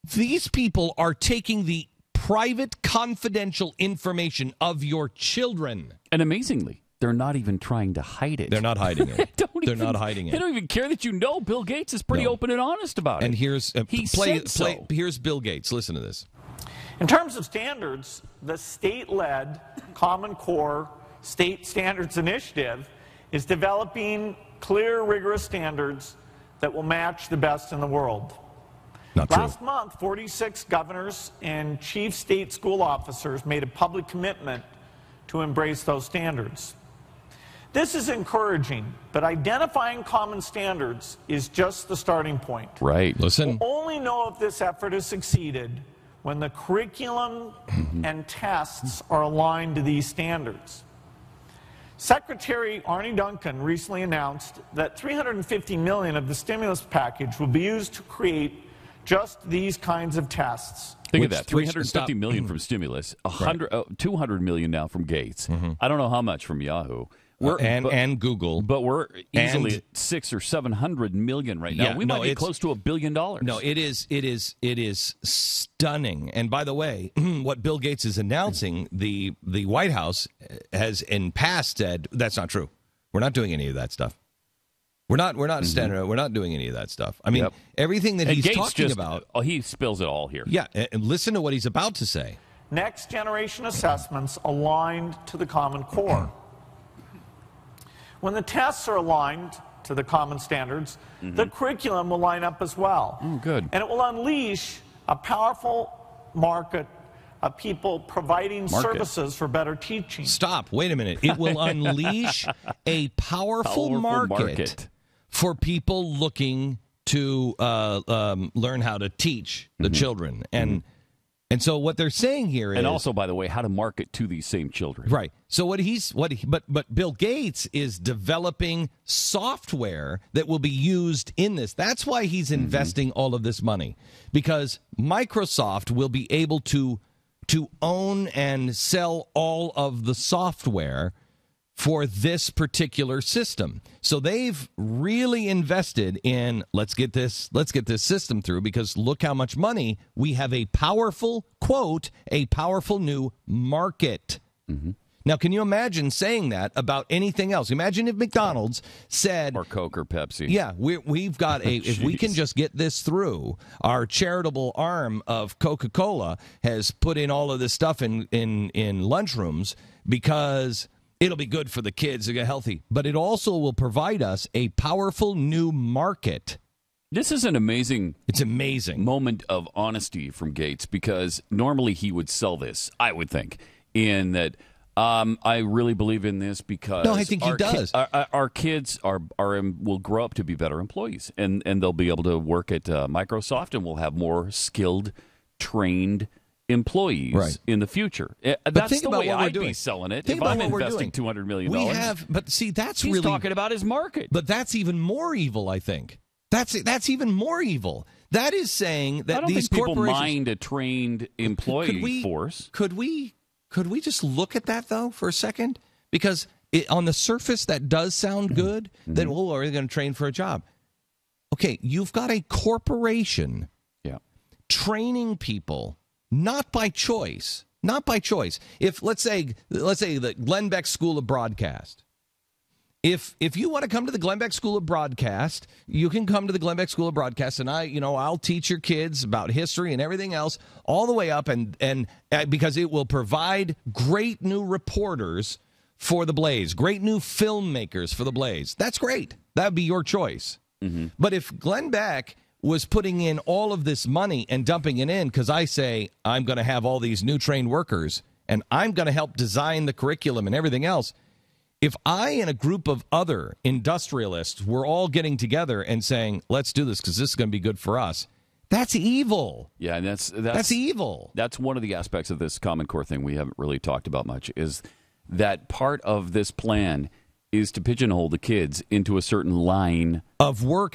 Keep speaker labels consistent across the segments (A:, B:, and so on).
A: These people are taking the private, confidential information of your children.
B: And amazingly, they're not even trying to hide it.
A: They're not hiding it. Not hiding it.
B: They don't even care that you know. Bill Gates is pretty open and honest about it.
A: And here's here's Bill Gates. Listen to this.
C: In terms of standards, the state-led Common Core State Standards Initiative is developing clear, rigorous standards that will match the best in the world.
A: Not true.
C: Last month, 46 governors and chief state school officers made a public commitment to embrace those standards. This is encouraging, but identifying common standards is just the starting point.
B: Right.
A: Listen.
C: We'll only know if this effort has succeeded when the curriculum and tests are aligned to these standards. Secretary Arne Duncan recently announced that $350 million of the stimulus package will be used to create just these kinds of tests.
B: Think of that, $350 million from stimulus, $200 million now from Gates. I don't know how much from Yahoo.
A: And Google.
B: But we're easily at $600 or $700 million right now. We might be close to $1 billion.
A: No, it is stunning. And by the way, what Bill Gates is announcing, the White House has in past said that's not true. We're not doing any of that stuff. We're not doing any of that stuff. I mean, everything that he's talking about.
B: Oh, he spills it all here.
A: Yeah, and listen to what he's about to say.
C: Next generation assessments aligned to the Common Core. When the tests are aligned to the common standards, the curriculum will line up as well.
B: Oh, good.
C: And it will unleash a powerful market of people providing services for better teaching.
A: Stop. Wait a minute. It will unleash a powerful market for people looking to learn how to teach the children. And so what they're saying here is,
B: and also, by the way, how to market to these same children.
A: Right. So but Bill Gates is developing software that will be used in this. That's why he's investing all of this money, because Microsoft will be able to own and sell all of the software for this particular system. So they've really invested in let's get this system through, because look how much money we have. A powerful new market. Now, can you imagine saying that about anything else? Imagine if McDonald's said,
B: or Coke or Pepsi.
A: Yeah, we've got if we can just get this through, our charitable arm of Coca-Cola has put in all of this stuff in lunchrooms because it'll be good for the kids to get healthy, but it also will provide us a powerful new market.
B: This is an amazing moment of honesty from Gates, because normally he would sell this, I would think, in that I really believe in this because
A: no, I think he does.
B: Our kids will grow up to be better employees, and they'll be able to work at Microsoft, and we'll have more skilled, trained employees in the future. That's the way I'd be selling it. If I'm investing $200 million.
A: But see,
B: he's talking about his market.
A: But that's even more evil, I think. That's even more evil. That is saying that these corporations
B: people mind a trained employee force.
A: Could we just look at that though for a second? Because on the surface that does sound good. That are they going to train for a job? Okay, you've got a corporation training people. Not by choice. If let's say the Glenn Beck School of Broadcast. If you want to come to the Glenn Beck School of Broadcast, you can come to the Glenn Beck School of Broadcast, and I'll teach your kids about history and everything else all the way up, and because it will provide great new reporters for the Blaze, great new filmmakers for the Blaze. That's great. That would be your choice. But if Glenn Beck was putting in all of this money and dumping it in because I say I'm going to have all these new trained workers and I'm going to help design the curriculum and everything else. If I and a group of other industrialists were all getting together and saying, let's do this because this is going to be good for us, that's evil.
B: Yeah, and that's
A: evil.
B: That's one of the aspects of this Common Core thing we haven't really talked about much, is that part of this plan is to pigeonhole the kids into a certain line
A: of work.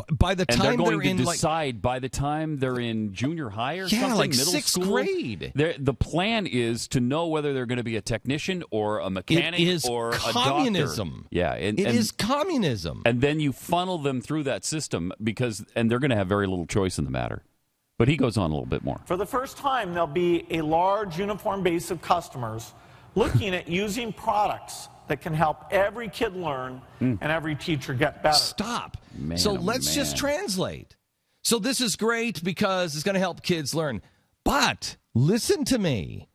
A: By the time
B: they're going to decide by the time they're in junior high or something,
A: like
B: middle
A: sixth
B: school,
A: grade.
B: The plan is to know whether they're going to be a technician or a mechanic or
A: communism.
B: A doctor. Yeah,
A: it is communism.
B: And then you funnel them through that system and they're going to have very little choice in the matter. But he goes on a little bit more.
C: For the first time, there'll be a large uniform base of customers looking at using products that can help every kid learn and every teacher get better.
A: Stop.
B: Man,
A: so let's just translate. So this is great because it's going to help kids learn. But listen to me.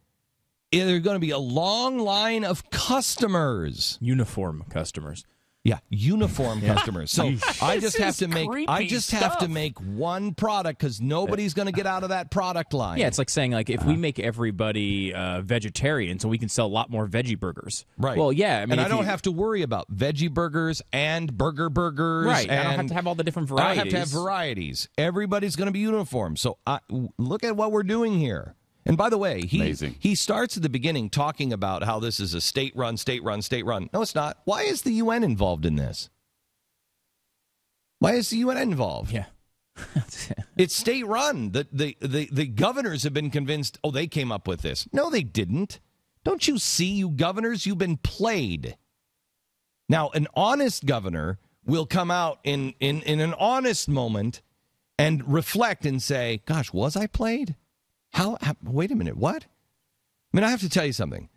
A: There's going to be a long line of customers.
D: Uniform customers.
A: Yeah, uniform customers. So I just have to make one product because nobody's going to get out of that product line.
D: Yeah, it's like saying if we make everybody vegetarian, so we can sell a lot more veggie burgers.
A: Right.
D: Well, yeah. I mean,
A: and I don't have to worry about veggie burgers and burgers.
D: Right.
A: And
D: I don't have to have all the different varieties.
A: I don't have to have varieties. Everybody's going to be uniform. So look at what we're doing here. And by the way, he starts at the beginning talking about how this is a state-run. No, it's not. Why is the UN involved in this? Why is the UN involved?
D: Yeah.
A: It's state-run. The governors have been convinced, they came up with this. No, they didn't. Don't you see, you governors, you've been played. Now, an honest governor will come out in an honest moment and reflect and say, gosh, was I played? How? Wait a minute. What? I mean, I have to tell you something.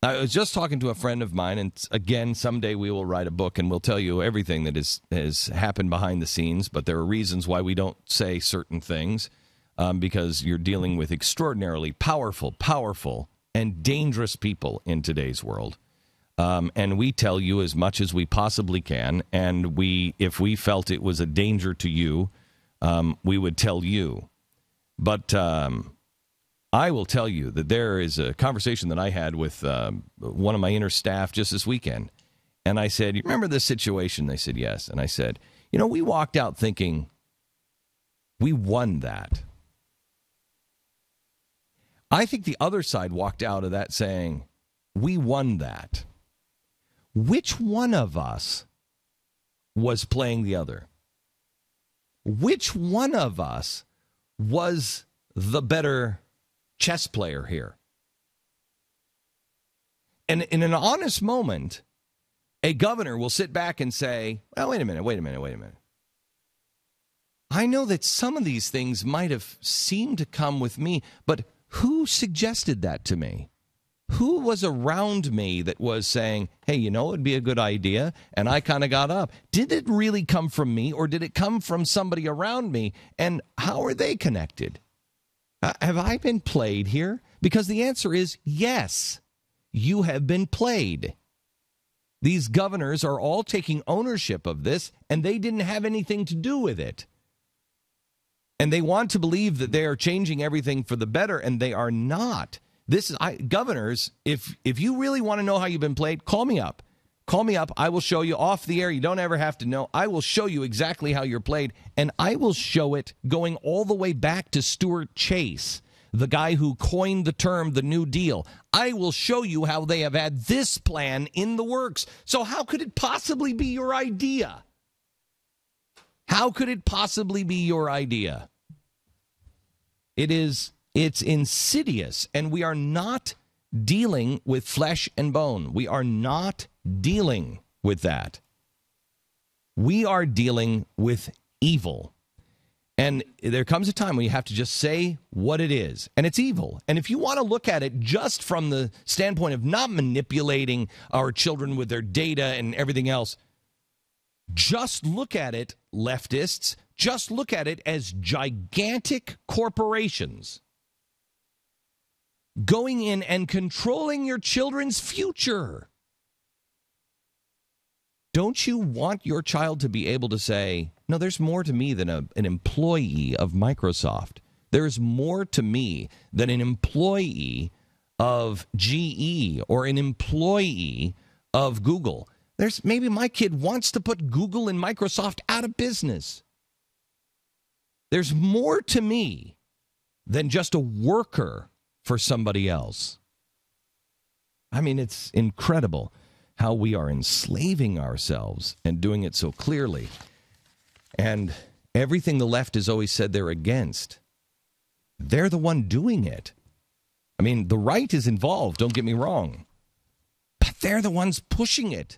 A: I was just talking to a friend of mine, and again, someday we will write a book and we'll tell you everything that has happened behind the scenes, but there are reasons why we don't say certain things, because you're dealing with extraordinarily powerful, and dangerous people in today's world. And we tell you as much as we possibly can, and if we felt it was a danger to you, we would tell you. But I will tell you that there is a conversation that I had with one of my inner staff just this weekend. And I said, you remember this situation? They said, yes. And I said, we walked out thinking we won that. I think the other side walked out of that saying, we won that. Which one of us was playing the other? Which one of us was the better chess player here? And in an honest moment, a governor will sit back and say, well, wait a minute. I know that some of these things might have seemed to come with me, but who suggested that to me? Who was around me that was saying, hey, it'd be a good idea, and I kind of got up? Did it really come from me, or did it come from somebody around me, and how are they connected? Have I been played here? Because the answer is yes, you have been played. These governors are all taking ownership of this, and they didn't have anything to do with it. And they want to believe that they are changing everything for the better, and they are not. Governors, if you really want to know how you've been played, call me up. Call me up. I will show you off the air. You don't ever have to know. I will show you exactly how you're played, and I will show it going all the way back to Stuart Chase, the guy who coined the term the New Deal. I will show you how they have had this plan in the works. So how could it possibly be your idea? How could it possibly be your idea? It's insidious, and we are not dealing with flesh and bone. We are not dealing with that. We are dealing with evil. And there comes a time when you have to just say what it is. And it's evil. And if you want to look at it just from the standpoint of not manipulating our children with their data and everything else, just look at it, leftists, just look at it as gigantic corporations going in and controlling your children's future. Don't you want your child to be able to say, no, there's more to me than an employee of Microsoft. There's more to me than an employee of GE or an employee of Google. Maybe my kid wants to put Google and Microsoft out of business. There's more to me than just a worker for somebody else. I mean, it's incredible how we are enslaving ourselves and doing it so clearly. And everything the left has always said they're against, they're the one doing it. I mean, the right is involved, don't get me wrong, but they're the ones pushing it.